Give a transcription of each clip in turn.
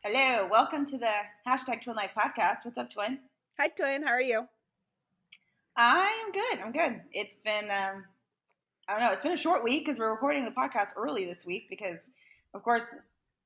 Hello, welcome to the #Twinlifepodcast. What's up, Twin? Hi, Twin. How are you? I'm good. It's been, I don't know, it's been a short week because we're recording the podcast early this week because, of course,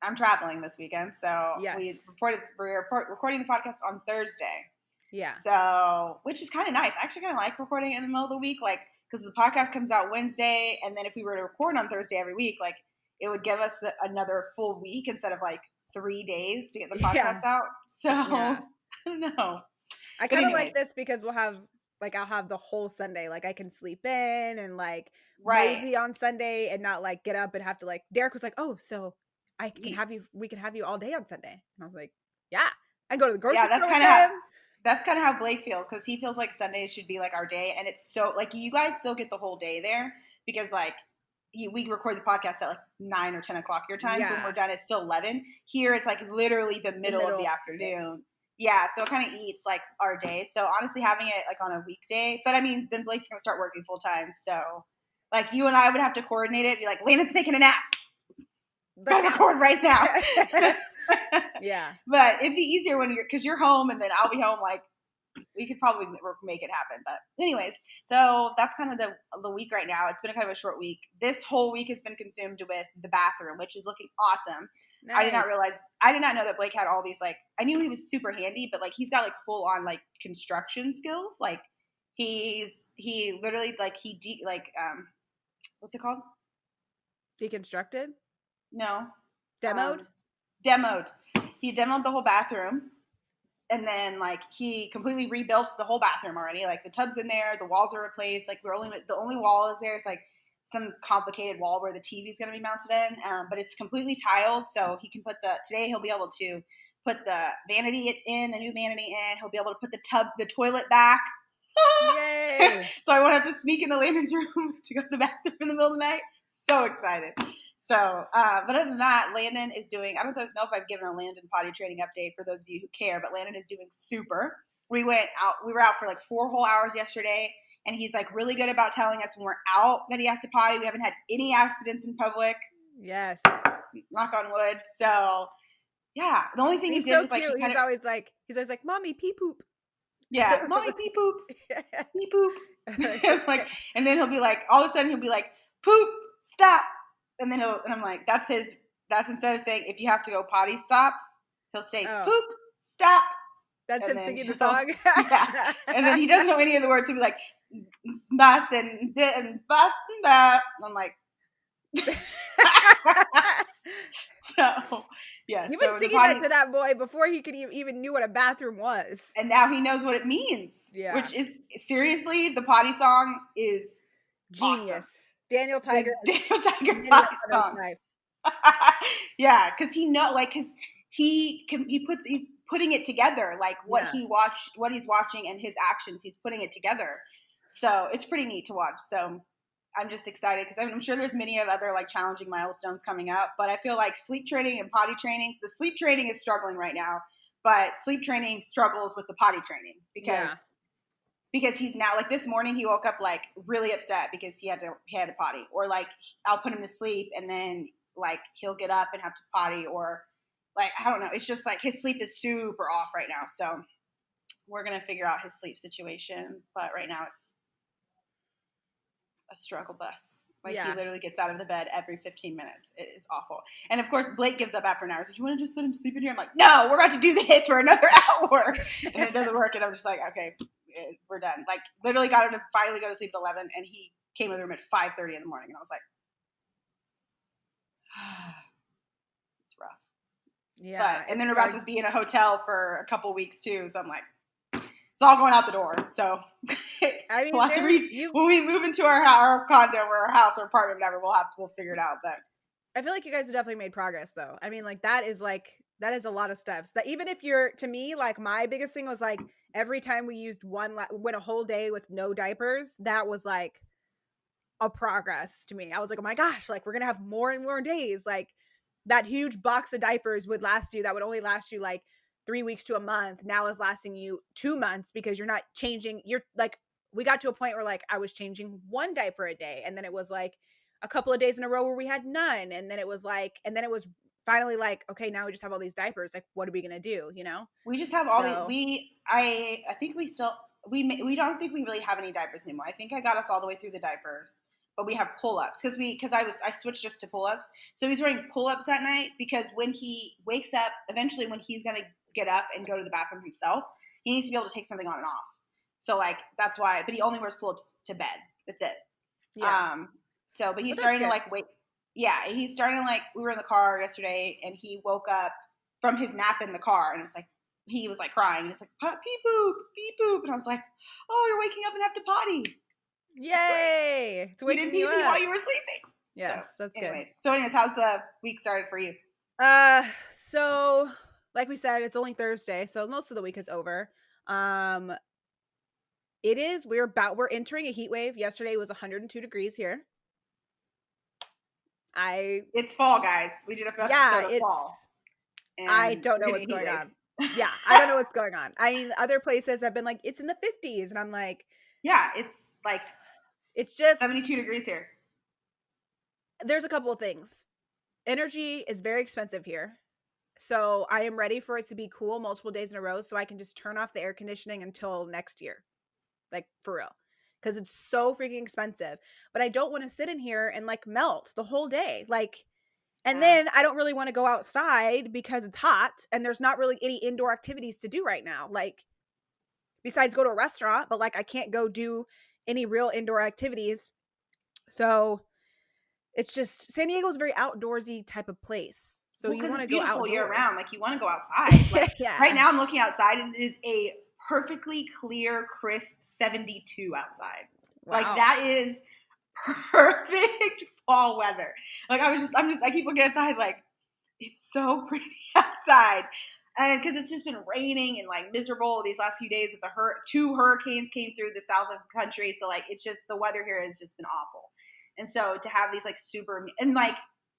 I'm traveling this weekend. So Yes. we're recording the podcast on Thursday. Yeah. So, which is kind of nice. I actually kind of like recording in the middle of the week, like, because the podcast comes out Wednesday, and then if we were to record on Thursday every week, like, it would give us another full week instead of like 3 days to get the podcast out. So I don't know. I kind of like this because I'll have the whole Sunday. Like I can sleep in and like maybe on Sunday and not like get up and have to like. Derek was like, "Oh, so we can have you all day on Sunday." And I was like, "Yeah, I go to the grocery store." That's kind of how Blake feels because he feels like Sundays should be like our day, and it's so like you guys still get the whole day there because like. We record the podcast at like 9 or 10 o'clock your time. So when we're done, it's still 11. Here, it's like literally the middle of the afternoon. Yeah, so it kind of eats like our day. So honestly, having it like on a weekday, but I mean, then Blake's gonna start working full time. So like you and I would have to coordinate it. Be like, Landon's taking a nap. Gotta record right now. Yeah, but it'd be easier when because you're home and then I'll be home. Like we could probably make it happen. But anyways, so that's kind of the week right now. It's been kind of a short week. This whole week has been consumed with the bathroom, which is looking awesome. Nice. I did not know that Blake had all these, like, I knew he was super handy, but like he's got like full on like construction skills. Like he literally like what's it called? Deconstructed? No. Demoed? Demoed. He demoed the whole bathroom. And then, like, he completely rebuilt the whole bathroom already. Like, the tub's in there, the walls are replaced. Like, the only wall is there is like some complicated wall where the TV's going to be mounted in. But it's completely tiled, so he can today he'll be able to put the vanity in, the new vanity in. He'll be able to put the toilet back. Yay! So I won't have to sneak into Landon's room to go to the bathroom in the middle of the night. So excited. So, but other than that, Landon is doing, I don't know if I've given a Landon potty training update for those of you who care, but Landon is doing super. We were out for like 4 whole hours yesterday, and he's like really good about telling us when we're out that he has to potty. We haven't had any accidents in public. Yes. Knock on wood. So, yeah. The only thing he's he did so was like, cute. He's always like, Mommy, pee poop. Yeah. Mommy, pee poop. Pee poop. Like, and then he'll be like, all of a sudden he'll be like, poop, stop. And then I'm like, that's instead of saying, if you have to go potty, stop, he'll say, poop, stop. That's him singing the song? Yeah. And then he doesn't know any of the words. He'll be like, bus and bus and bap. I'm like, so, yeah. You've been singing that to that boy before he could even knew what a bathroom was. And now he knows what it means. Yeah. Which is, seriously, the potty song is genius. Awesome. Daniel Tiger potty song. Yeah, because he's putting it together, like what he's watching and his actions, he's putting it together. So it's pretty neat to watch. So I'm just excited because I'm sure there's many of other like challenging milestones coming up, but I feel like sleep training and potty training, the sleep training is struggling right now, but sleep training struggles with the potty training because he's now like this morning he woke up like really upset because he had to potty, or like I'll put him to sleep and then like he'll get up and have to potty, or like I don't know, it's just like his sleep is super off right now. So we're gonna figure out his sleep situation, but right now it's a struggle bus. Like he literally gets out of the bed every 15 minutes. It's awful. And of course Blake gives up after an hour. So do you want to just let him sleep in here? I'm like, no, we're about to do this for another hour. And it doesn't work. And I'm just like, okay, we're done. Like literally got him to finally go to sleep at 11, and he came in the room at 5:30 in the morning, and I was like, it's rough. Yeah. And then we're about to be in a hotel for a couple weeks too, so I'm like, it's all going out the door. So I mean, we'll have to when we move into our condo or our house or apartment, whatever, we'll figure it out. But I feel like you guys have definitely made progress, though. I mean, like that is a lot of steps. That even if to me, like my biggest thing was like every time we used went a whole day with no diapers, that was like a progress to me. I was like, oh my gosh, like we're gonna have more and more days. Like that huge box of diapers that would only last you like 3 weeks to a month, now is lasting you 2 months because you're not changing. You're like, we got to a point where like I was changing 1 diaper a day, and then it was like a couple of days in a row where we had none, and then it was finally like, okay, now we just have all these diapers. Like, what are we gonna do? You know? We just have all I think we still we don't think we really have any diapers anymore. I think I got us all the way through the diapers, but we have pull-ups because I switched just to pull-ups. So he's wearing pull-ups at night because when he wakes up, eventually when he's gonna get up and go to the bathroom himself, he needs to be able to take something on and off. So like that's why. But he only wears pull-ups to bed. That's it. Yeah. So but he's starting to like wait. Yeah, he's starting to like. We were in the car yesterday, and he woke up from his nap in the car, and it was like he was like crying. He was like pee poop, and I was like, oh, you're waking up and have to potty. Yay! It's waking you didn't you pee up while you were sleeping. Yes, so, that's anyways. good. So anyways, how's the week started for you? So like we said, it's only Thursday, so most of the week is over. It is. We're entering a heat wave. Yesterday was 102 degrees here. It's fall, guys. We did a episode of fall. I don't know what's going on. Yeah, I don't know what's going on. I mean, other places have been like, it's in the 50s, and I'm like, yeah, it's like it's just 72 degrees here. There's a couple of things. Energy is very expensive here. So I am ready for it to be cool multiple days in a row so I can just turn off the air conditioning until next year. Like, for real. Because it's so freaking expensive. But I don't want to sit in here and like melt the whole day. Like, and then I don't really want to go outside because it's hot and there's not really any indoor activities to do right now. Like, besides go to a restaurant, but like I can't go do any real indoor activities. So it's just, San Diego's a very outdoorsy type of place. So you want to go outdoors year round. Like you want to go outside. Like right now I'm looking outside and it is a perfectly clear, crisp 72 outside. Wow. Like that is perfect fall weather. Like I keep looking outside like it's so pretty outside. And because it's just been raining and like miserable these last few days with two hurricanes came through the south of the country. So like it's just the weather here has just been awful. And so to have these like super and like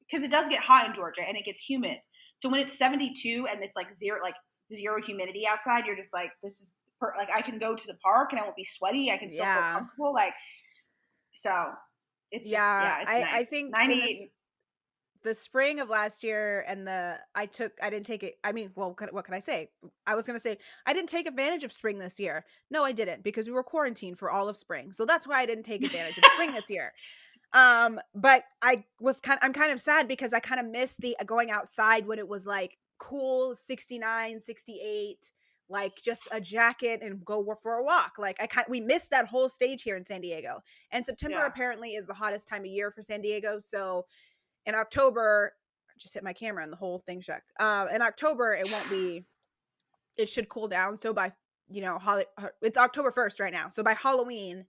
because it does get hot in Georgia and it gets humid. So when it's 72 and it's like zero humidity outside, you're just like this is like I can go to the park and I won't be sweaty. I can still feel comfortable. Like so, it's just, it's nice. I think 98. The spring of last year and I didn't take it. I mean, well, what can I say? I was going to say, I didn't take advantage of spring this year. No, I didn't because we were quarantined for all of spring. So that's why I didn't take advantage of spring this year. But I'm kind of sad because I kind of missed the going outside when it was like cool 69, 68, like just a jacket and go for a walk. Like we missed that whole stage here in San Diego. And September apparently is the hottest time of year for San Diego. So in October, I just hit my camera and the whole thing shook. In October, it should cool down. So by, it's October 1st right now. So by Halloween,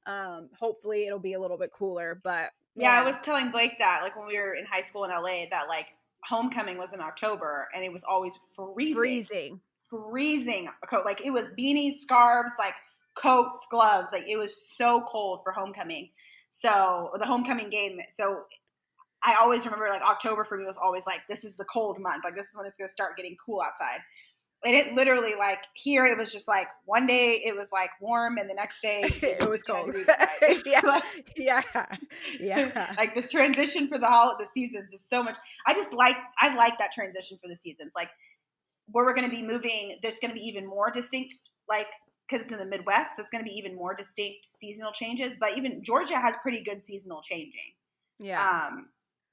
hopefully it'll be a little bit cooler, but man. Yeah, I was telling Blake that like when we were in high school in LA that like homecoming was in October and it was always freezing. Like it was beanies, scarves, like coats, gloves. Like it was so cold for homecoming. So the homecoming game. So I always remember like October for me was always like, this is the cold month. Like this is when it's going to start getting cool outside. And it literally like here, it was just like one day it was like warm and the next day it was cold. Yeah. Like this transition for the seasons is so much. I like that transition for the seasons. Like where we're going to be moving, there's going to be even more distinct, like, cause it's in the Midwest. So it's going to be even more distinct seasonal changes, but even Georgia has pretty good seasonal changing. Yeah.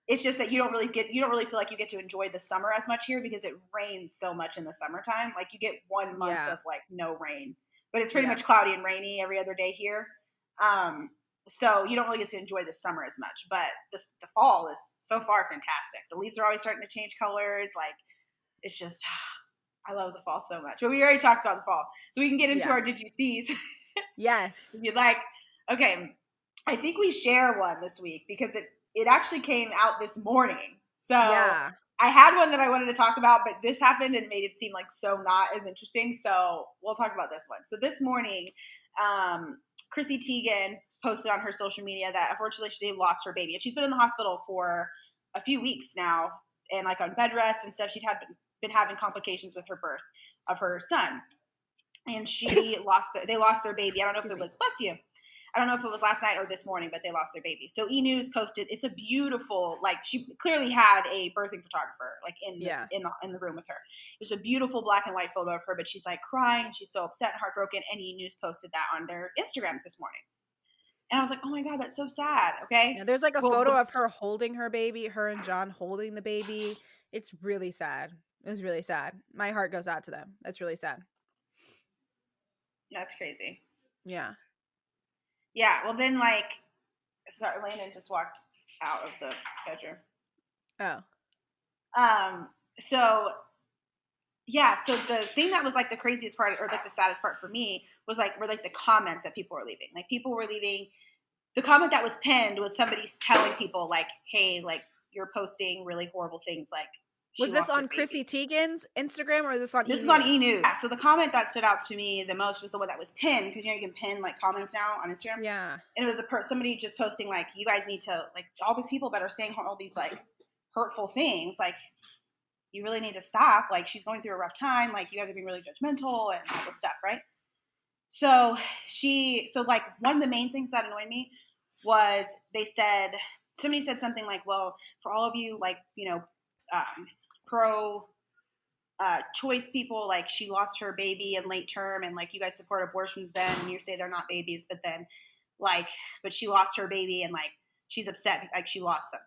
It's just that you don't really feel like you get to enjoy the summer as much here because it rains so much in the summertime. Like you get 1 month of like no rain, but it's pretty much cloudy and rainy every other day here. So you don't really get to enjoy the summer as much, but the fall is so far fantastic. The leaves are always starting to change colors. Like it's just, I love the fall so much, but we already talked about the fall. So we can get into our Did You Sees? Yes. If you'd like. Okay. I think we share one this week because it actually came out this morning. So I had one that I wanted to talk about, but this happened and made it seem like so not as interesting. So we'll talk about this one. So this morning, Chrissy Teigen posted on her social media that unfortunately she lost her baby. And she's been in the hospital for a few weeks now and like on bed rest and stuff. She'd been having complications with her birth of her son. And she they lost their baby. I don't know if it was, bless you. I don't know if it was last night or this morning, but they lost their baby. So E! News posted, it's a beautiful, like she clearly had a birthing photographer like in the room with her. It was a beautiful black and white photo of her, but she's like crying. She's so upset and heartbroken. And E! News posted that on their Instagram this morning. And I was like, oh my God, that's so sad. Okay. Yeah, there's like a photo of her holding her baby, her and John holding the baby. It's really sad. It was really sad. My heart goes out to them. That's really sad. That's crazy. Yeah. Yeah. Well, then sorry, Landon just walked out of the bedroom. Oh. So the thing that was like the craziest part or like the saddest part for me was were the comments that people were leaving. Like people were leaving. The comment that was pinned was somebody telling people like, hey, like you're posting really horrible things. Like, was this on Chrissy Teigen's Instagram or was this on This is on E! News. So the comment that stood out to me the most was the one that was pinned, because you can pin like comments now on Instagram. Yeah. And it was somebody just posting like, you guys need to, like, all these people that are saying all these like hurtful things, like you really need to stop. Like she's going through a rough time. Like you guys are being really judgmental and all this stuff, right? So like one of the main things that annoyed me was somebody said something like, well, for all of you like, pro choice people, like she lost her baby in late term and like you guys support abortions then and you say they're not babies, but then but she lost her baby and like she's upset like she lost something.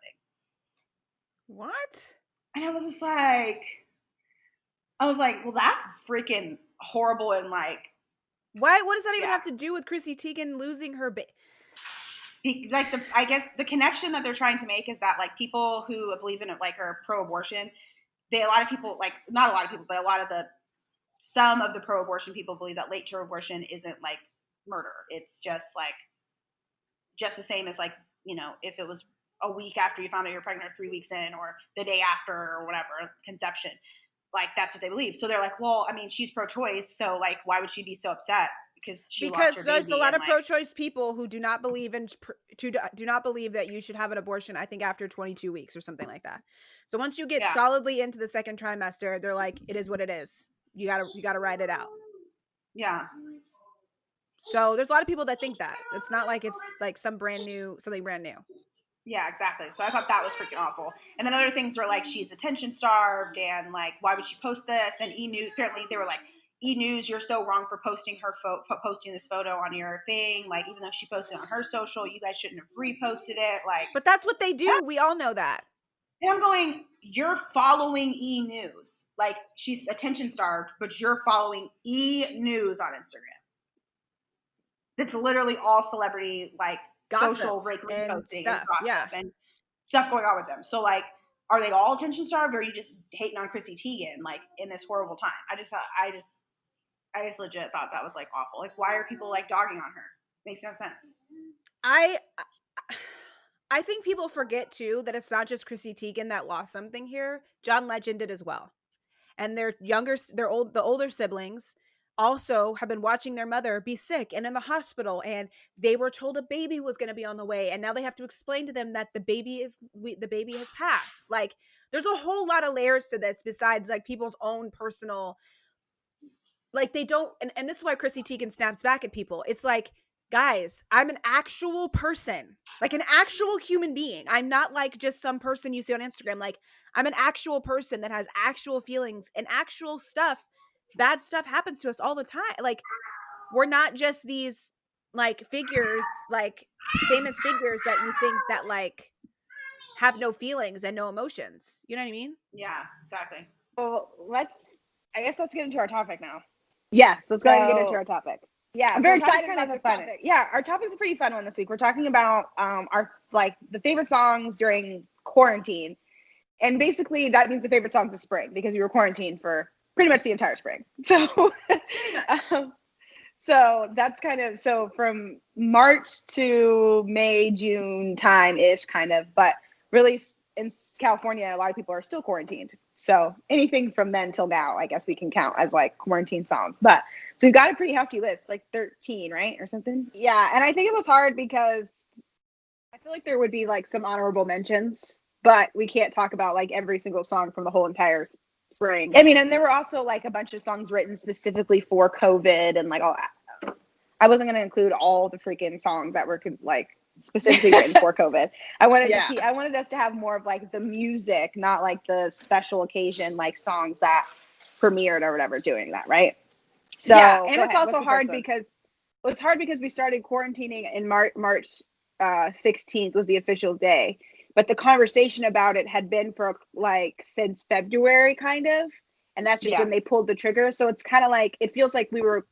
What? And I was like, well, that's freaking horrible. And like, why? What does that even have to do with Chrissy Teigen losing her baby? Like I guess the connection that they're trying to make is that like people who believe in it, like are pro-abortion, a lot of people, like not a lot of people, but some of the pro-abortion people believe that late term abortion isn't like murder. It's just the same as like, if it was a week after you found out you're pregnant or 3 weeks in or the day after or whatever, conception. Like that's what they believe. So they're like, well, I mean, she's pro-choice, so like, why would she be so upset? Because there's a lot of pro-choice people who do not believe do not believe that you should have an abortion. I think after 22 weeks or something like that. So once you get solidly into the second trimester, they're like, it is what it is. You gotta ride it out. Yeah. So there's a lot of people that think that it's not like it's like something brand new. Yeah, exactly. So I thought that was freaking awful. And then other things were like, she's attention starved and like, why would she post this? And E! News, apparently they were like, E! News, you're so wrong for posting this photo on your thing. Like, even though she posted it on her social, you guys shouldn't have reposted it. Like, but that's what they do. We all know that. And I'm going, you're following E! News. Like, she's attention starved, but you're following E! News on Instagram. It's literally all celebrity, like, gossip, social reposting and gossip and stuff going on with them. So, like, are they all attention starved, or are you just hating on Chrissy Teigen, like, in this horrible time? I just legit thought that was like awful. Like, why are people like dogging on her? Makes no sense. I think people forget too that it's not just Chrissy Teigen that lost something here. John Legend did as well, and the older siblings also have been watching their mother be sick and in the hospital, and they were told a baby was going to be on the way, and now they have to explain to them that the baby has passed. Like, there's a whole lot of layers to this besides like people's own personal, like they don't, and this is why Chrissy Teigen snaps back at people. It's like, guys, I'm an actual person, like an actual human being. I'm not like just some person you see on Instagram. Like, I'm an actual person that has actual feelings and actual stuff. Bad stuff happens to us all the time. Like, we're not just these like figures, like famous figures that you think that like have no feelings and no emotions. You know what I mean? Yeah, exactly. Well, let's get into our topic now. Yes, let's go ahead and get into our topic. Yeah, I'm very excited about this topic. Yeah, our topic's a pretty fun one this week. We're talking about our like the favorite songs during quarantine, and basically that means the favorite songs of spring because we were quarantined for pretty much the entire spring. So, so that's kind of from March to May, June time ish, kind of. But really, in California, a lot of people are still quarantined. So anything from then till now, I guess we can count as like quarantine songs. But so we've got a pretty hefty list, like 13, right? Or something. Yeah. And I think it was hard because I feel like there would be like some honorable mentions, but we can't talk about like every single song from the whole entire spring. I mean, and there were also like a bunch of songs written specifically for COVID and like all that. I wasn't going to include all the freaking songs that were like specifically written for COVID. I wanted I wanted us to have more of like the music, not like the special occasion like songs that premiered or whatever doing that, right? So yeah, and it's also hard because we started quarantining in March 16th was the official day, but the conversation about it had been for like since February kind of, and that's just when they pulled the trigger. So it's kind of like it feels like we were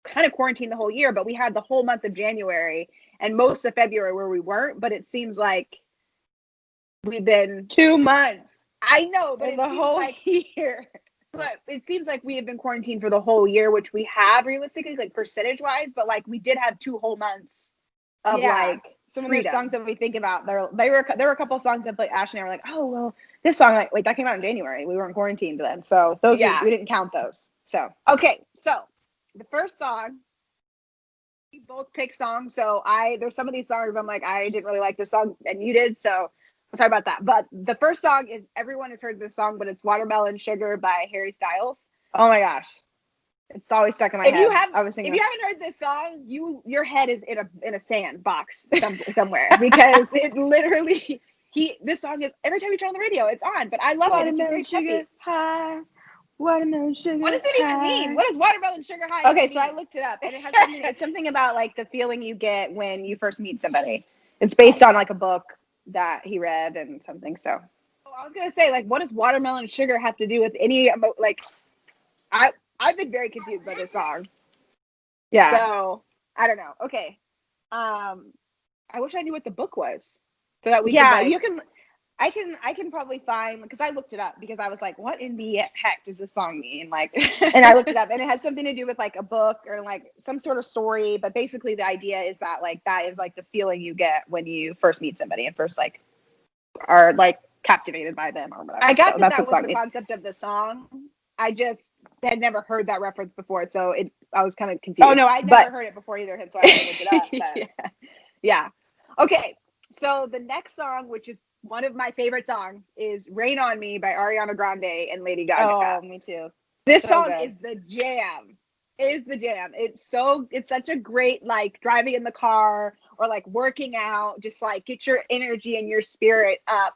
kind of quarantined the whole year, but we had the whole month of January and most of February where we weren't. But it seems like we've been 2 months. I know, but the whole year. But it seems like we have been quarantined for the whole year, which we have realistically, like percentage wise. But like we did have 2 whole months of like some of the songs that we think about. There were a couple of songs that like Ash and I were like, oh well, this song like wait that came out in January. We weren't quarantined then, so those we didn't count those. So okay, so the first song. We both picked songs, so there's some of these songs I'm like I didn't really like this song and you did, so we'll talk about that. But the first song is everyone has heard this song, but it's Watermelon Sugar by Harry Styles. Oh my gosh, it's always stuck in my head. If you haven't heard this song, your head is in a sandbox somewhere because it literally this song is every time you turn on the radio it's on. But I love Watermelon Sugar High. Watermelon sugar. What does it even mean? What does watermelon sugar high? Okay, so I looked it up, and it has something about like the feeling you get when you first meet somebody. It's based on like a book that he read and something. So I was gonna say, like, what does watermelon sugar have to do with any like? I've been very confused by this song. Yeah. So I don't know. Okay. I wish I knew what the book was, so that we. Yeah, you can. I can probably find, because I looked it up because I was like, what in the heck does this song mean? Like, and I looked it up and it has something to do with like a book or like some sort of story. But basically the idea is that like, that is like the feeling you get when you first meet somebody and first like are like captivated by them or whatever. I got that was the concept of the song. I just had never heard that reference before. So I was kind of confused. Oh no, I'd never heard it before either. Hence why I looked it up. But. Yeah. Okay. So the next song, which is one of my favorite songs, is Rain on Me by Ariana Grande and Lady Gaga. Oh, me too. This song is the jam. It's such a great, like, driving in the car or like working out, just like get your energy and your spirit up.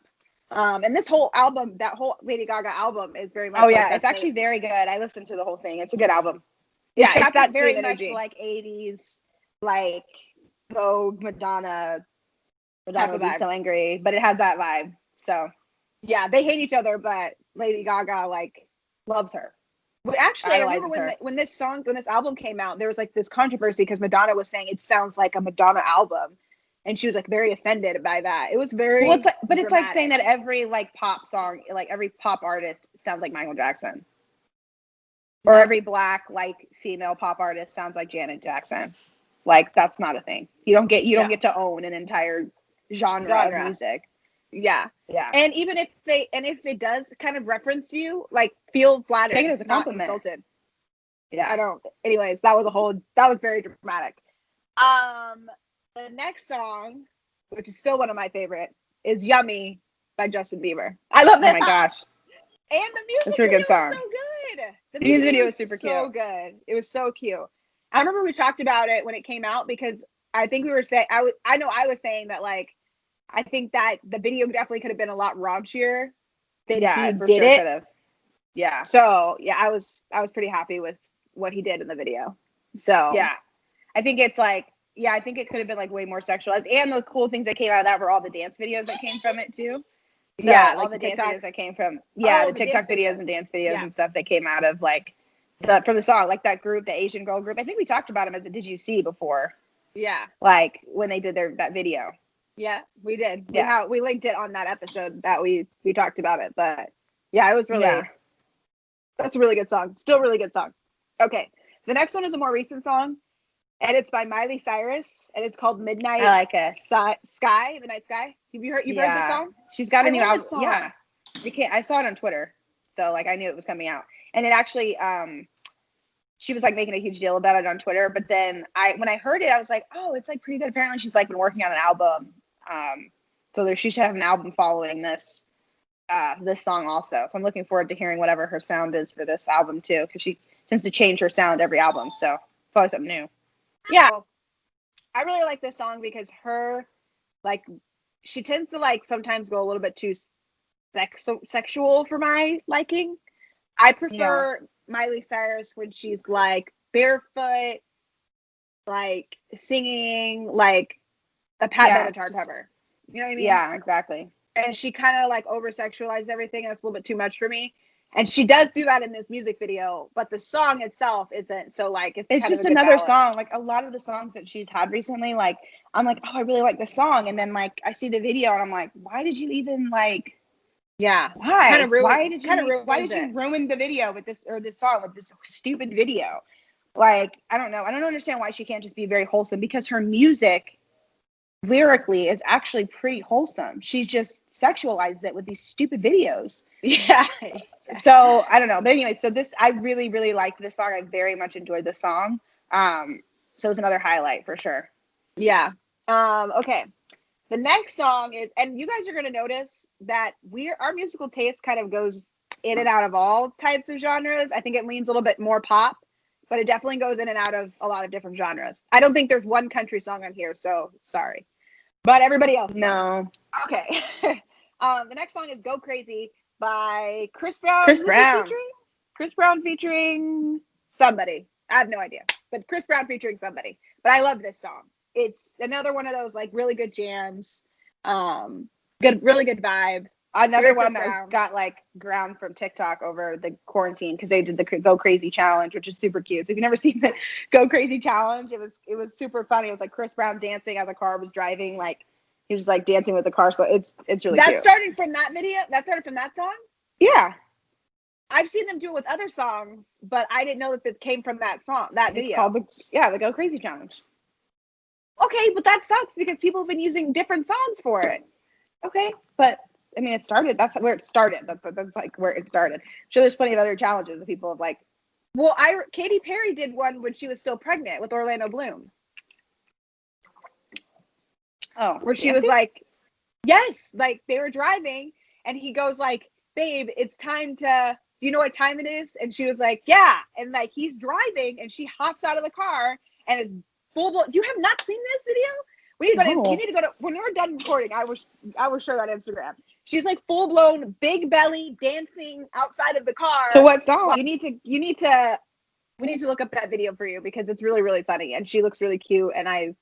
And this whole album, that whole Lady Gaga album is very much. Oh yeah, it's actually very good. I listened to the whole thing. It's a good album. Yeah, it's got that very much like 80s, like Vogue, Madonna would be so angry, but it has that vibe. So yeah, they hate each other, but Lady Gaga like loves her. But actually, I remember when this album came out, there was like this controversy because Madonna was saying it sounds like a Madonna album, and she was like very offended by that. It was very it's like saying that every like pop song, like every pop artist sounds like Michael Jackson, or every black like female pop artist sounds like Janet Jackson. Like that's not a thing. You don't get to own an entire genre of music. Yeah. And even if it does kind of reference you, like feel flattered. Take it as a compliment. Not insulted. Yeah. I don't. Anyways, that was very dramatic. The next song, which is still one of my favorite, is Yummy by Justin Bieber. I love that. Oh my gosh. And the music video was so good. The music video was super cute. So good. It was so cute. I remember we talked about it when it came out because I think we were saying, I know I was saying that like, I think that the video definitely could have been a lot raunchier than he did it. Yeah. So yeah, I was pretty happy with what he did in the video. So yeah, I think it's like, I think it could have been like way more sexualized. And the cool things that came out of that were all the dance videos that came from it too. So, yeah, all the dance videos that came from the TikTok videos and dance videos and stuff that came out of like from the song, like that group, the Asian girl group. I think we talked about them as a Did You See before. Yeah. Like when they did that video. Yeah, we did. Yeah. We linked it on that episode that we talked about it. But yeah, it was really, that's a really good song. Still really good song. Okay. The next one is a more recent song. And it's by Miley Cyrus. And it's called Midnight. I like it. Sky, Midnight Sky. Have you heard this song? She's got a new album. Yeah. I saw it on Twitter. So like I knew it was coming out. And it actually, she was like making a huge deal about it on Twitter. But then when I heard it, I was like, oh, it's like pretty good. Apparently she's like been working on an album. So she should have an album following this song also. So I'm looking forward to hearing whatever her sound is for this album too, because she tends to change her sound every album. So it's always something new. Yeah. I really like this song because her, like, she tends to like sometimes go a little bit too sexual for my liking. I prefer Miley Cyrus when she's like barefoot, like singing like a Pat Benatar cover. You know what I mean? Yeah, exactly. And she kind of like over sexualized everything, and it's a little bit too much for me. And she does do that in this music video, but the song itself isn't. So like it's kind just of a another balance. song. Like a lot of the songs that she's had recently, like I'm like, oh, I really like this song, and then like I see the video and I'm like, why did you even like? Yeah. Why? Why did you ruin the video with this song with this stupid video? Like I don't know. I don't understand why she can't just be very wholesome, because her music lyrically is actually pretty wholesome. She just sexualizes it with these stupid videos. Yeah. So I don't know. But anyway, so this, I really, really liked this song. I very much enjoyed this song. So it's another highlight for sure. Yeah. Okay. The next song is, and you guys are going to notice that our musical taste kind of goes in and out of all types of genres. I think it leans a little bit more pop, but it definitely goes in and out of a lot of different genres. I don't think there's one country song on here, so sorry. But everybody else. No. Okay. The next song is Go Crazy by Chris Brown. Chris Brown featuring somebody. I have no idea. But Chris Brown featuring somebody. But I love this song. It's another one of those like really good jams. Really good vibe. Another one that got like ground from TikTok over the quarantine because they did the Go Crazy challenge, which is super cute. So if you've never seen the Go Crazy challenge, it was super funny. It was like Chris Brown dancing as a car was driving, like he was like dancing with the car. So it's really cute. That started from that video. That started from that song. Yeah, I've seen them do it with other songs, but I didn't know that this came from that song. That video. It's called the Go Crazy challenge. Okay, but that sucks because people have been using different songs for it. Okay, but I mean, it started. That's where it started. That's like where it started. I'm sure there's plenty of other challenges that people have like. Well, Katy Perry did one when she was still pregnant with Orlando Bloom. Oh, where she was like, yes, like they were driving and he goes like, babe, it's time to, do you know what time it is? And she was like, yeah. And like he's driving and she hops out of the car and is full blown. You have not seen this video? You need to go to, when we're done recording, I will show you on Instagram. She's like full blown big belly dancing outside of the car. So what song? We need to look up that video for you because it's really, really funny and she looks really cute. And I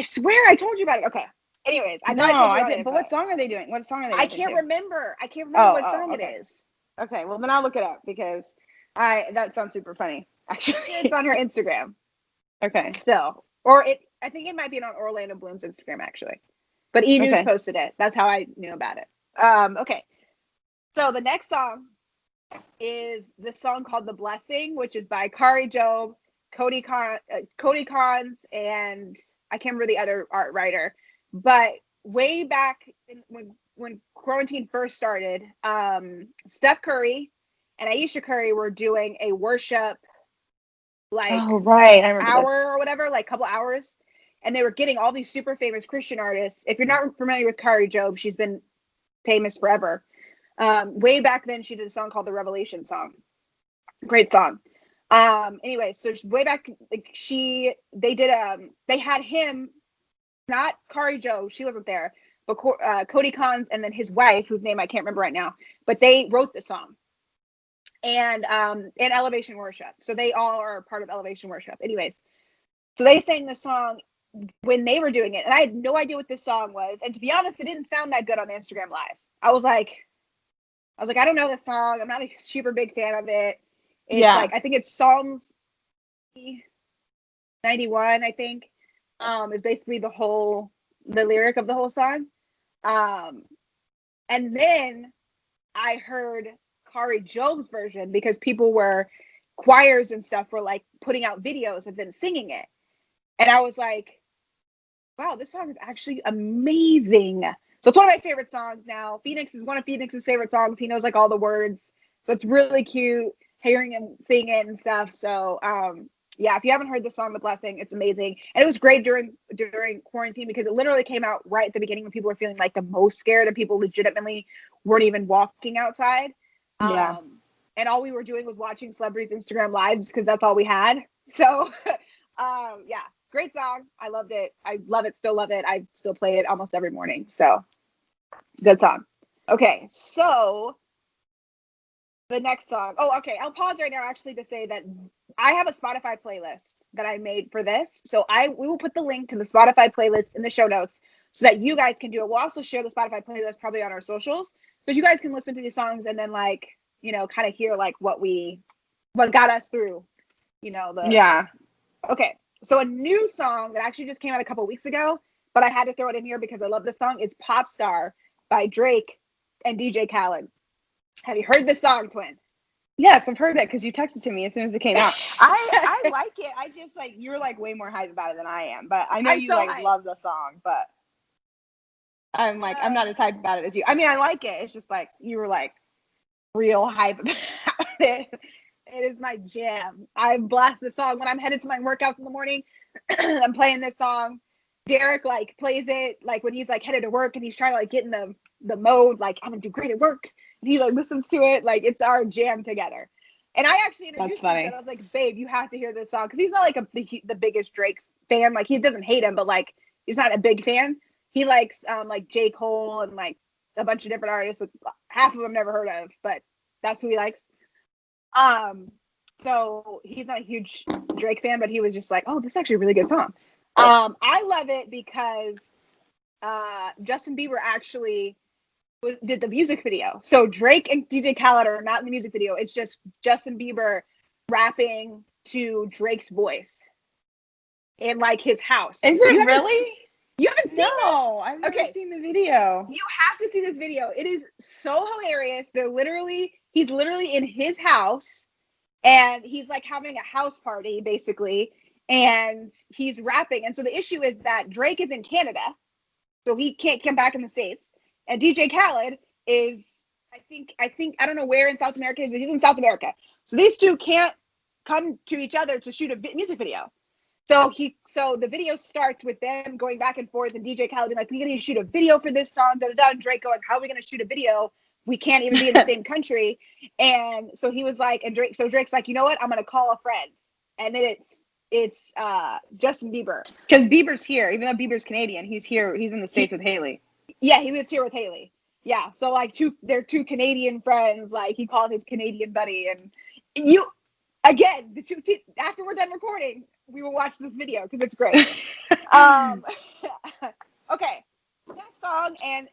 swear I told you about it. Okay. Anyways, I didn't. But what song are they doing? What song are they? I can't remember what song it is. Okay, well then I'll look it up because that sounds super funny. Actually, it's on her Instagram. Okay. Still, I think it might be on Orlando Bloom's Instagram actually, but E! News posted it. That's how I knew about it. Okay. So the next song is the song called "The Blessing," which is by Kari Jobe, Cody Carnes, and I can't remember the other art writer. But way back when quarantine first started, Steph Curry and Aisha Curry were doing a worship hour or whatever, like couple hours, and they were getting all these super famous Christian artists. If you're not familiar with Kari Jobe, she's been famous forever. Way back then, she did a song called the Revelation song. Great song. Anyway, so way back, like they had him, not Kari Jobe, she wasn't there, but Cody Carnes and then his wife, whose name I can't remember right now, but they wrote the song. And in Elevation Worship. So they all are part of Elevation Worship. Anyways, so they sang the song when they were doing it. And I had no idea what this song was. And to be honest, it didn't sound that good on Instagram Live. I was like, I don't know this song. I'm not a super big fan of it. It's like, I think it's Psalms 91, I think, is basically the lyric of the whole song. And then I heard Kari Jobe's version because choirs and stuff were like putting out videos of them singing it. And I was like, wow, this song is actually amazing. So it's one of my favorite songs now. Phoenix is one of Phoenix's favorite songs. He knows like all the words. So it's really cute hearing him sing it and stuff. So yeah, if you haven't heard the song, The Blessing, it's amazing. And it was great during quarantine because it literally came out right at the beginning when people were feeling like the most scared and people legitimately weren't even walking outside. And all we were doing was watching celebrities' Instagram lives because that's all we had. So Yeah, great song. I loved it. I love it. Still love it. I still play it almost every morning. So good song. Okay, so the next song. Oh, okay. I'll pause right now actually to say that I have a Spotify playlist that I made for this. So we will put the link to the Spotify playlist in the show notes so that you guys can do it. We'll also share the Spotify playlist probably on our socials. So you guys can listen to these songs and then like, kind of hear like what got us through, Yeah. Okay. So a new song that actually just came out a couple weeks ago, but I had to throw it in here because I love this song. It's Pop Star by Drake and DJ Khaled. Have you heard this song, Twin? Yes, I've heard it because you texted to me as soon as it came out. I like it. I just like you're like way more hyped about it than I am. But I know you like love the song, but I'm like I'm not as hyped about it as you. I mean, I like it. It's just like you were like real hype about it. It is my jam. I blast this song when I'm headed to my workouts in the morning. I'm playing this song. Derek like plays it like when he's like headed to work and he's trying to like get in the mode like I'm gonna do great at work. And he like listens to it like it's our jam together. And I actually introduced him and I was like, babe, you have to hear this song because he's not like the biggest Drake fan. Like he doesn't hate him, but like he's not a big fan. He likes like J. Cole and like a bunch of different artists. Half of them never heard of, but that's who he likes. So he's not a huge Drake fan, but he was just like, oh, this is actually a really good song. I love it because Justin Bieber actually did the music video. So Drake and DJ Khaled are not in the music video. It's just Justin Bieber rapping to Drake's voice in like his house. Is it really? You haven't seen it? No, I've never seen the video. You have to see this video. It is so hilarious. He's literally in his house and he's like having a house party basically. And he's rapping. And so the issue is that Drake is in Canada. So he can't come back in the States. And DJ Khaled is, I don't know where in South America is, but he's in South America. So these two can't come to each other to shoot a music video. So the video starts with them going back and forth and DJ Khaled being like, we're going to shoot a video for this song, and Drake going, how are we going to shoot a video? We can't even be in the same country. And so he was like, Drake's like, you know what? I'm going to call a friend. And then it's Justin Bieber. Because Bieber's here, even though Bieber's Canadian, he's here. He's in the States with Haley. Yeah, he lives here with Haley. Yeah, so like they're two Canadian friends. Like he called his Canadian buddy, and again, the two after we're done recording, we will watch this video because it's great. Okay, next song, and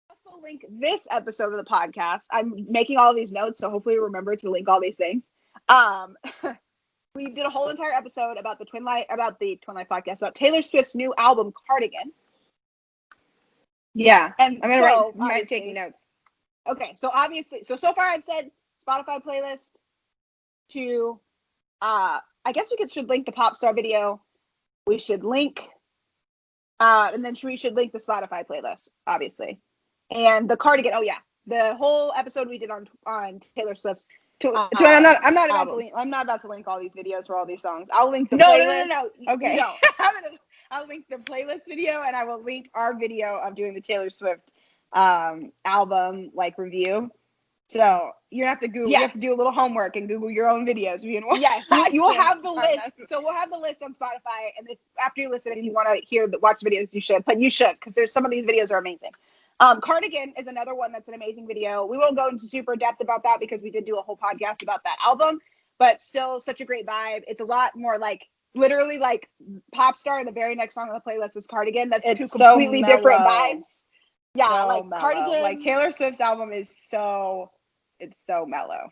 also link this episode of the podcast. I'm making all these notes, so hopefully remember to link all these things. We did a whole entire episode about the Twinlife podcast about Taylor Swift's new album Cardigan. Yeah, and I'm gonna write taking notes. Okay, so obviously, so far I've said Spotify playlist to, I guess we should link the pop star video. We should link, and then we should link the Spotify playlist, obviously, and the Cardigan. Oh yeah, the whole episode we did on Taylor Swift's. I'm not about to link all these videos for all these songs. I'll link the playlist. No. Okay. No. I'll link the playlist video and I will link our video of doing the Taylor Swift album like review. So you have to Google. Yeah. You have to do a little homework and Google your own videos. Yes, you will have the list. So we'll have the list on Spotify, and if after you listen, if you want to watch the videos, you should. But you should because there's some of these videos are amazing. Cardigan is another one that's an amazing video. We won't go into super depth about that because we did do a whole podcast about that album, but still such a great vibe. It's a lot more like literally like pop star, and the very next song on the playlist is Cardigan. That's two completely different vibes. Yeah, so like mellow. Cardigan. Like Taylor Swift's album is so mellow.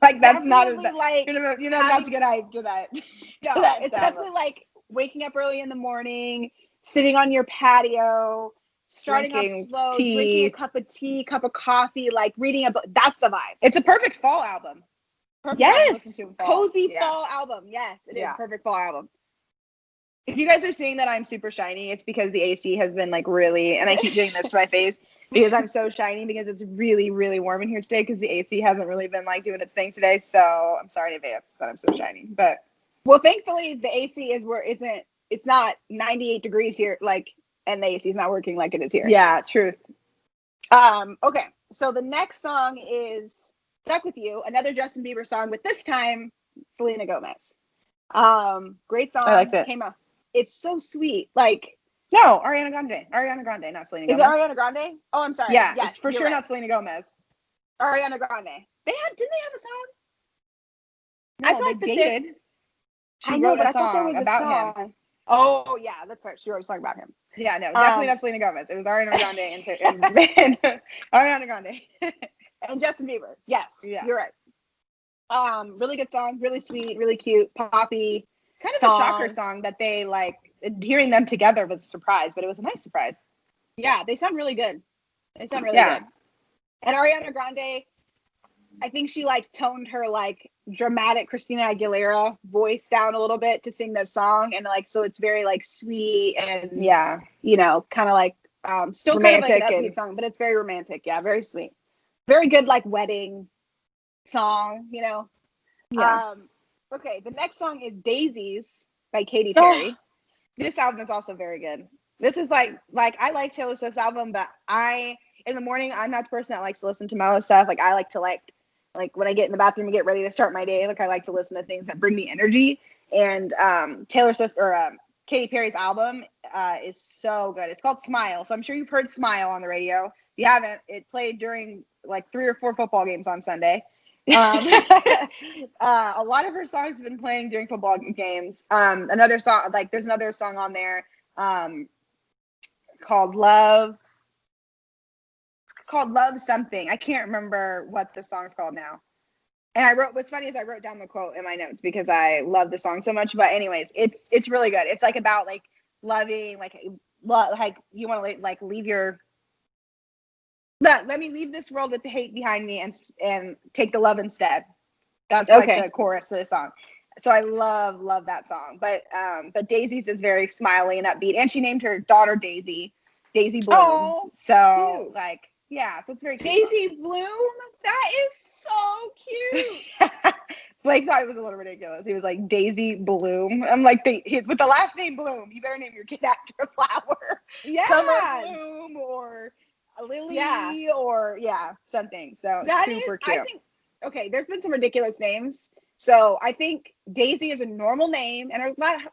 Like that's not as like you're not about to get hyped to that. No, it's definitely like waking up early in the morning, sitting on your patio. Starting off slow, drinking a cup of tea, cup of coffee, like reading a book. That's the vibe. It's a perfect fall album. Yes, cozy fall album. Yes, it is a perfect fall album. If you guys are seeing that I'm super shiny, it's because the AC has been like really, and I keep doing this to my face because I'm so shiny because it's really, really warm in here today because the AC hasn't really been like doing its thing today. So I'm sorry in advance that I'm so shiny. But well, thankfully the AC it's not 98 degrees here, like. And the AC is not working like it is here. Yeah, truth. Okay, so the next song is Stuck With You, another Justin Bieber song, but this time Selena Gomez. Great song. I liked it. Came out. It's so sweet. Like, no, Ariana Grande, not Selena Gomez. Is it Ariana Grande? Oh, I'm sorry. Yeah, yes, it's for sure right. not Selena Gomez. Ariana Grande. Didn't they have a song? No, I thought they dated. I know, but I thought there was a song about him. Oh yeah, that's right. She wrote a song about him. Yeah, no, definitely not Selena Gomez. It was Ariana Grande and Ariana Grande and Justin Bieber. Yes, yeah, you're right. Really good song, really sweet, really cute, poppy. Kind of a shocker song that they like. Hearing them together was a surprise, but it was a nice surprise. Yeah, they sound really good. Good. And Ariana Grande, I think she like toned her like dramatic Christina Aguilera voice down a little bit to sing this song, and like so it's very like sweet and kind of like still romantic, kind of like an upbeat song, but it's very romantic. Yeah, very sweet, very good like wedding song. Yeah. Okay, the next song is Daisies by Katy Perry. This album is also very good. This is like I like Taylor Swift's album, but in the morning I'm not the person that likes to listen to mellow stuff. Like I like to like when I get in the bathroom and get ready to start my day, like I like to listen to things that bring me energy. And Taylor Swift or Katy Perry's album is so good. It's called Smile. So I'm sure you've heard Smile on the radio. If you haven't, it played during like 3 or 4 football games on Sunday. A lot of her songs have been playing during football games. Another song, like there's another song on there called Love something. I can't remember what the song's called now. And what's funny is I wrote down the quote in my notes because I love the song so much. But anyways, it's really good. It's like about like loving, like you want to like leave your. Let me leave this world with the hate behind me and take the love instead. That's like the chorus of the song. So I love that song. But Daisy's is very smiley and upbeat. And she named her daughter Daisy Bloom. Oh, so cute. like, yeah, so it's very cute. Daisy Bloom? That is so cute. Blake thought it was a little ridiculous. He was like, Daisy Bloom. I'm like, with the last name Bloom, you better name your kid after a flower. Yeah. Summer Bloom or a lily or something. So that super cute. There's been some ridiculous names. So I think Daisy is a normal name, and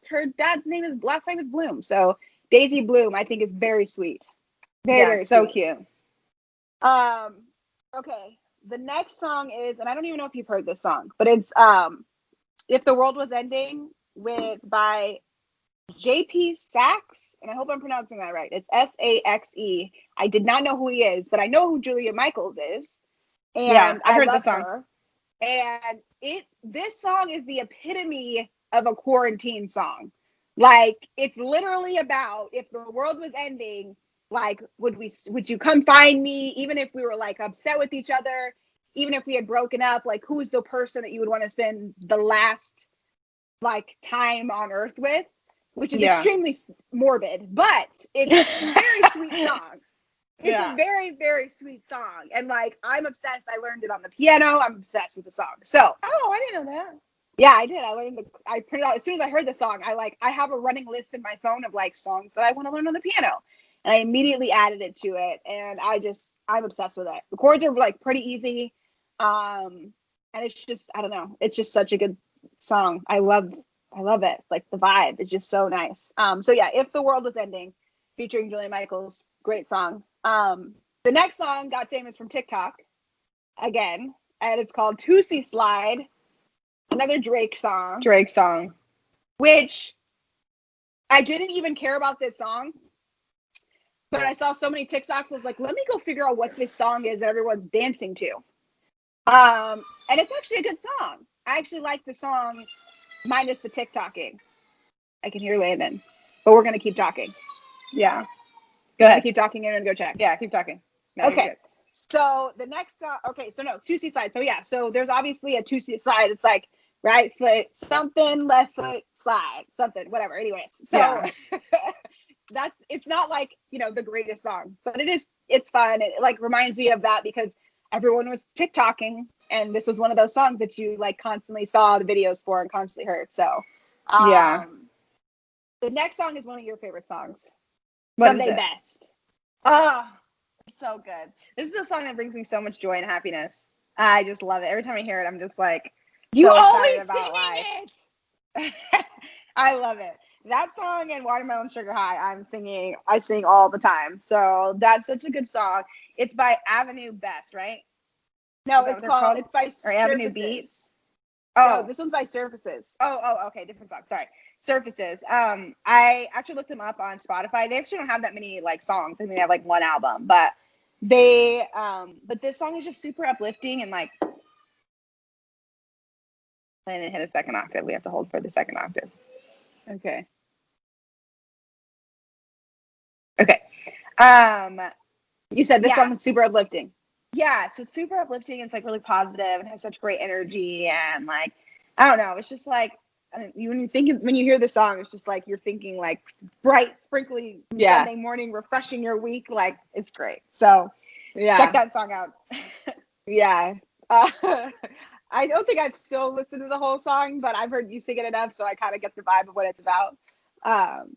her dad's last name is Bloom. So Daisy Bloom, I think, is very sweet. Very so sweet. Cute. Okay. The next song is, and I don't even know if you've heard this song, but it's "If the World Was Ending" by JP Saxe, and I hope I'm pronouncing that right. It's Saxe. I did not know who he is, but I know who Julia Michaels is. And I heard love this song. Her. And this song is the epitome of a quarantine song. Like, it's literally about if the world was ending, like, would you come find me, even if we were like upset with each other, even if we had broken up, like, who's the person that you would want to spend the last like time on earth with? Which is extremely morbid, but it's a very sweet song. It's a very, very sweet song. And like, I'm obsessed. I learned it on the piano. I'm obsessed with the song. So, I didn't know that. Yeah, I did. I printed out as soon as I heard the song. I have a running list in my phone of like songs that I want to learn on the piano. And I immediately added it to it. And I'm obsessed with it. The chords are like pretty easy. And it's just, I don't know. It's just such a good song. I love it. Like, the vibe is just so nice. So yeah, If the World Was Ending, featuring Julia Michaels, great song. The next song got famous from TikTok again, and it's called Tootsie Slide, another Drake song. Which I didn't even care about this song, but I saw so many TikToks. I was like, let me go figure out what this song is that everyone's dancing to. And it's actually a good song. I actually like the song, minus the TikToking. I can hear Landon, but we're gonna keep talking. Yeah. Go ahead. Keep talking and go check. Yeah, keep talking. No, okay. So the next song, Tootsie Slide. So yeah, so there's obviously a Tootsie Slide. It's like right foot something, left foot slide, something, whatever. Anyways, so it's not like, the greatest song, but it's fun. It like reminds me of that because everyone was TikToking, and this was one of those songs that you like constantly saw the videos for and constantly heard. So the next song is one of your favorite songs. Someday Best. Oh, so good. This is a song that brings me so much joy and happiness. I just love it. Every time I hear it, I'm just like, you so always excited about life. It. I love it. That song and Watermelon Sugar High, I sing all the time. So that's such a good song. It's by Avenue Best, right? No, it's called? It's by Surfaces. Avenue Beat. Oh, no, this one's by Surfaces. Oh, okay, different song. Sorry. Surfaces. I actually looked them up on Spotify. They actually don't have that many like songs. I think they have like one album, but but this song is just super uplifting and like. And it hit a second octave. We have to hold for the second octave. Okay. You said this song is super uplifting. Yeah, so it's super uplifting. It's like really positive and has such great energy and like I don't know. It's just like when you hear the song, it's just like you're thinking like bright, sprinkly Sunday morning, refreshing your week. Like it's great. So check that song out. Yeah. I don't think I've still listened to the whole song, but I've heard you sing it enough, so I kind of get the vibe of what it's about.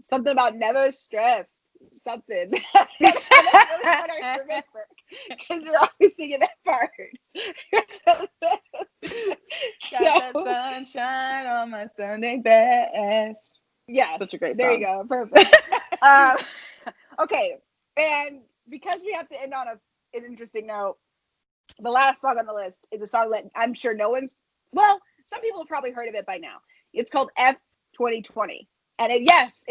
Something about never stressed. Something. That's really what I remember, because you're always singing that part. Got that sunshine on my Sunday best. Yeah, such a great song. There you go. Perfect. Okay, and because we have to end on an interesting note, the last song on the list is a song that I'm sure some people have probably heard of it by now. It's called F 2020. And it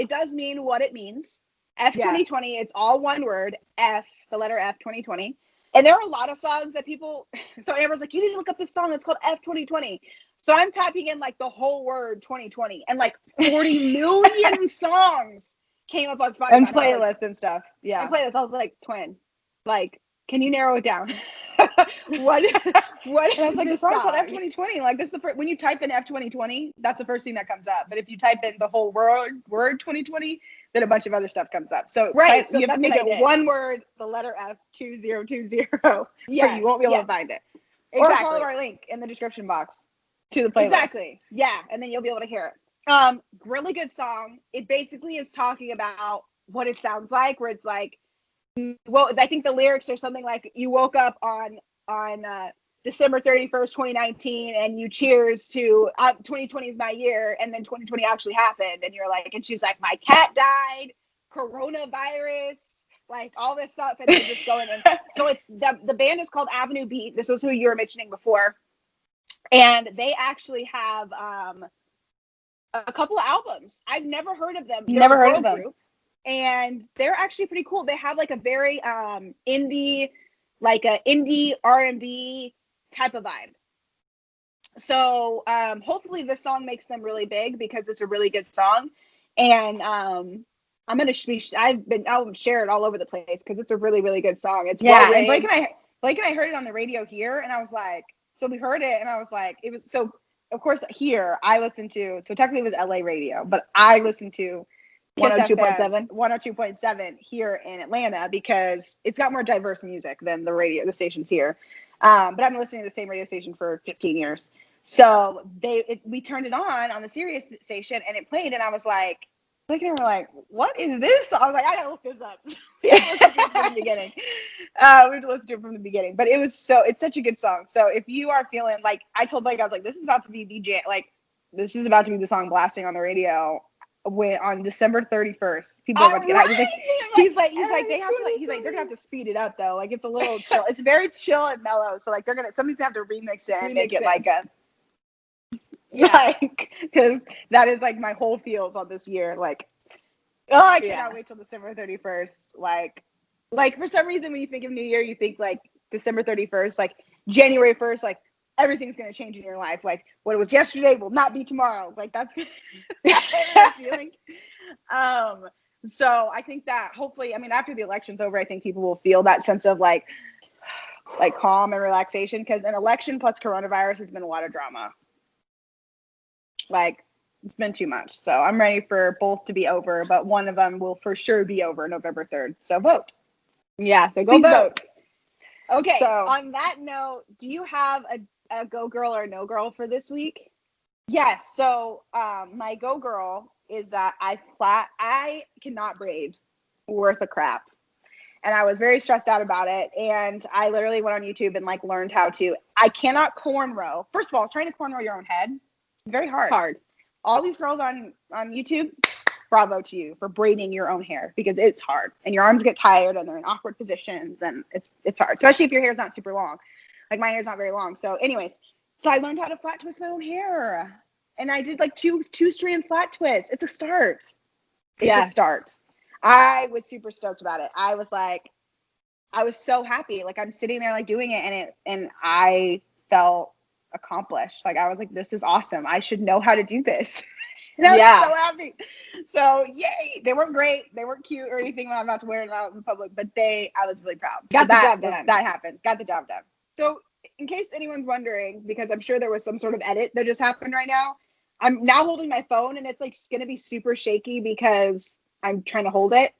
does mean what it means. F 2020, it's all one word, F, the letter F 2020. And there are a lot of songs that so Amber's like, you need to look up this song. It's called F 2020. So I'm typing in like the whole word 2020 and like 40 million songs came up on Spotify. And playlists and stuff. Yeah. And playlists. I was like, twin, like, can you narrow it down? what? And I was like, the song's called F 2020. Like this is when you type in F 2020, that's the first thing that comes up. But if you type in the whole word 2020, then a bunch of other stuff comes up. So so you have to make it one word, the letter F 2020. Yeah, you won't be able to find it. Exactly. Or follow our link in the description box to the playlist. Exactly. Yeah, and then you'll be able to hear it. Really good song. It basically is talking about what it sounds like, where it's like. Well, I think the lyrics are something like you woke up on December 31st, 2019, and you cheers to 2020 is my year, and then 2020 actually happened, and you're like, and she's like, my cat died, coronavirus, like all this stuff, and they're just going in. So it's the band is called Avenue Beat. This was who you were mentioning before, and they actually have a couple of albums. I've never heard of them. Never heard of them. Group. And they're actually pretty cool. They have like a very indie R&B type of vibe. So hopefully this song makes them really big because it's a really good song. And I'll share it all over the place because it's a really, really good song. It's and Blake and I heard it on the radio here, and I was like, so we heard it, and I was like, it was so. Of course, here I listened to. So technically, it was LA radio, but I listened to. 102.7 here in Atlanta because it's got more diverse music than the stations here. But I've been listening to the same radio station for 15 years. So we turned it on the Sirius station and it played and I was like, we were like, what is this? I was like, I gotta look this up. We have to listen to it from the beginning. But it's such a good song. So if you are feeling like, I told Blake, I was like, this is about to be DJ, like this is about to be the song blasting on the radio. On December 31st, people are about to get out. He's like, they're gonna have to speed it up though. Like it's a little chill. It's very chill and mellow. So like somebody's gonna have to remix it and make it like a, because that is like my whole feels on this year. Like, I cannot wait till December 31st. Like for some reason when you think of New Year, you think like December 31st, like January 1st, like. Everything's going to change in your life. Like what was yesterday will not be tomorrow. Like that's that feeling. So I think that hopefully, after the election's over, I think people will feel that sense of like calm and relaxation because an election plus coronavirus has been a lot of drama. Like it's been too much. So I'm ready for both to be over, but one of them will for sure be over November 3rd. So vote. Yeah. So go vote. Okay. So on that note, do you have a go girl or no girl for this week? Yes. So my go girl is that I cannot braid worth a crap. And I was very stressed out about it. And I literally went on YouTube and learned how to. I cannot cornrow. First of all, trying to cornrow your own head is very hard. all these girls on YouTube, bravo to you for braiding your own hair, because it's hard and your arms get tired and they're in awkward positions and it's hard, especially if your hair's not super long. Like my hair's not very long. So anyways, so I learned how to flat twist my own hair, and I did like two strand flat twists. It's a start. It's a start. I was super stoked about it. I was so happy. Like I'm sitting there like doing it, and I felt accomplished. Like I was like, this is awesome. I should know how to do this. And I was so happy. So yay. They weren't great. They weren't cute or anything. I'm about to wear it out in public, but I was really proud. Got the job done. That happened. Got the job done. So in case anyone's wondering, because I'm sure there was some sort of edit that just happened right now, I'm now holding my phone and it's like going to be super shaky because I'm trying to hold it.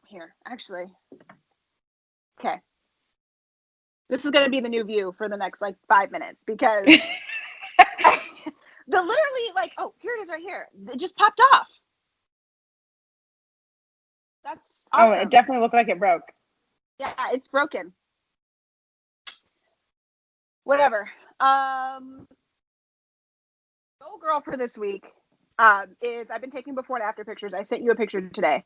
Here, actually. Okay. This is going to be the new view for the next like 5 minutes, because the literally like, oh, here it is right here. It just popped off. That's awesome. Oh, it definitely looked like it broke. Yeah, it's broken. Whatever. Go girl for this week is I've been taking before and after pictures. I sent you a picture today.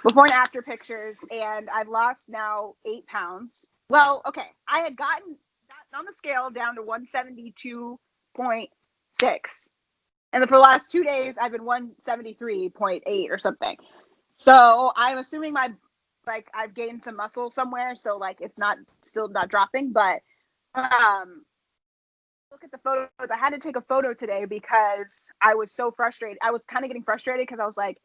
Before and after pictures, and I've lost now 8 pounds. Well, okay. I had gotten on the scale down to 172.6. And then for the last 2 days, I've been 173.8 or something. So I'm assuming I've gained some muscle somewhere. So like it's still not dropping, but look at the photos. I had to take a photo today because I was so frustrated. I was kind of getting frustrated because I was like,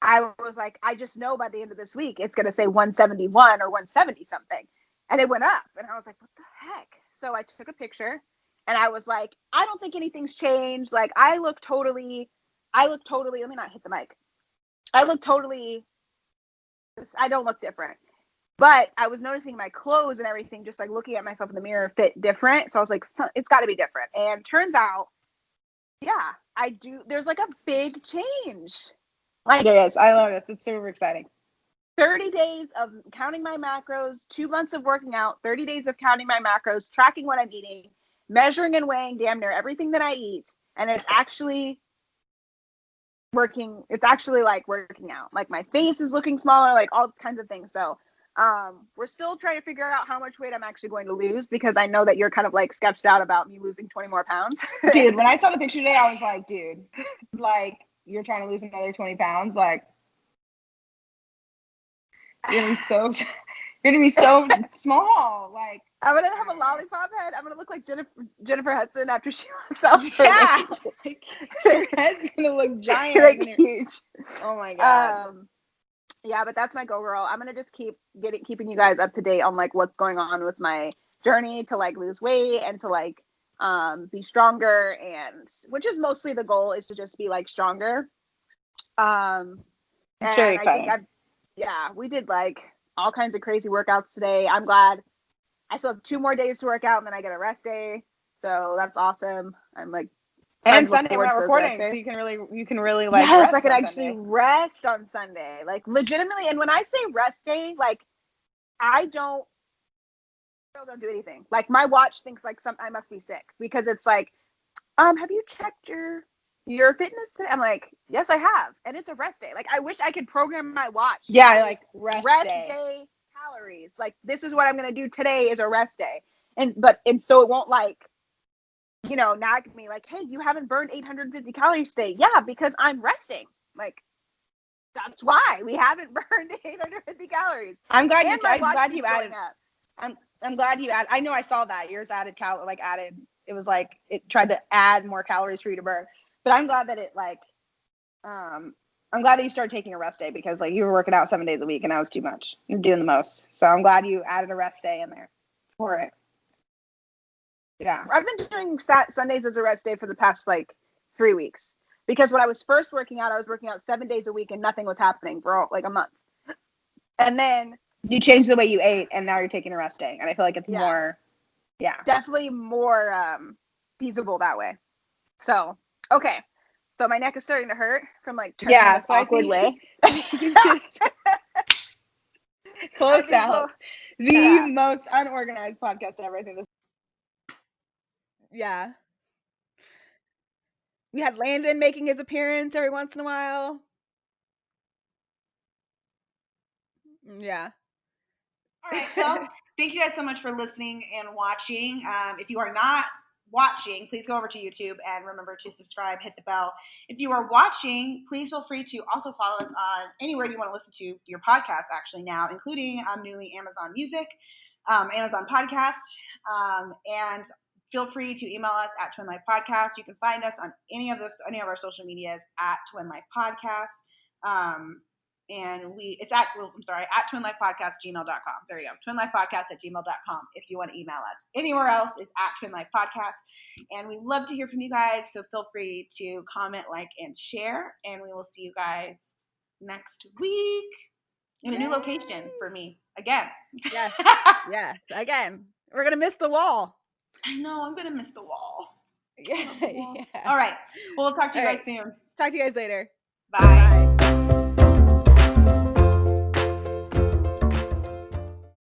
I just know by the end of this week, it's going to say 171 or 170 something. And it went up. And I was like, what the heck? So I took a picture and I was like, I don't think anything's changed. Like I look totally, let me not hit the mic. I don't look different. But I was noticing my clothes and everything, just like looking at myself in the mirror, fit different. So I was like, it's got to be different. And turns out, yeah, I do. There's like a big change. Like there is. I love it. It's super exciting. 30 days of counting my macros, 2 months of working out, 30 days of counting my macros, tracking what I'm eating, measuring and weighing damn near everything that I eat. And it's actually working. It's actually like working out. Like my face is looking smaller, like all kinds of things. So we're still trying to figure out how much weight I'm actually going to lose, because I know that you're kind of like sketched out about me losing 20 more pounds. Dude, when I saw the picture today, I was like, dude, like you're trying to lose another 20 pounds. Like you're gonna be so small. Like I'm gonna have a lollipop head. I'm gonna look like Jennifer Hudson after she lost. Yeah, like, your head's gonna look giant, like huge. Oh my god. Yeah, but that's my go girl. I'm gonna just keeping you guys up to date on like what's going on with my journey to like lose weight and to like be stronger, and which is mostly the goal, is to just be like stronger. It's very exciting. We did like all kinds of crazy workouts today. I'm glad. I still have 2 more days to work out, and then I get a rest day, so that's awesome. I'm like, and Sunday we're not recording, so you can really like rest. I can actually rest on Sunday, like legitimately. And when I say rest day, like I don't do anything. Like my watch thinks like I must be sick, because it's like, have you checked your fitness today? I'm like, yes, I have, and it's a rest day. Like I wish I could program my watch. Yeah, like rest day calories. Like this is what I'm gonna do today is a rest day, and so it won't like, nag me like, hey, you haven't burned 850 calories today. Yeah, because I'm resting. Like that's why we haven't burned 850 calories. I'm glad you added. I'm glad you added. I know I saw that yours added added. It was like it tried to add more calories for you to burn. But I'm glad that it I'm glad that you started taking a rest day, because like you were working out 7 days a week and that was too much. You're doing the most. So I'm glad you added a rest day in there for it. Yeah. I've been doing Sundays as a rest day for the past like 3 weeks, because when I was first working out, I was working out 7 days a week and nothing was happening for like a month. And then you changed the way you ate, and now you're taking a rest day. And I feel like it's more, definitely more feasible that way. So, okay. So my neck is starting to hurt from like turning this awkward way. You just close out the most unorganized podcast ever. I think this. Yeah. We had Landon making his appearance every once in a while. Yeah. All right. Well, thank you guys so much for listening and watching. If you are not watching, please go over to YouTube and remember to subscribe, hit the bell. If you are watching, please feel free to also follow us on anywhere you want to listen to your podcast actually now, including newly Amazon Music, Amazon Podcast, and feel free to email us at Twinlifepodcast. You can find us on any of our social medias at Twinlifepodcast. And at twinlifepodcast@gmail.com. There you go. Twinlifepodcast@gmail.com if you want to email us. Anywhere else is at Twinlifepodcast. And we love to hear from you guys. So feel free to comment, like, and share. And we will see you guys next week in a new location for me again. Yes. Yes. Again. We're going to miss the wall. I know. I'm going to miss the wall. Yeah. All right. Well, we'll talk to you guys soon. Talk to you guys later. Bye.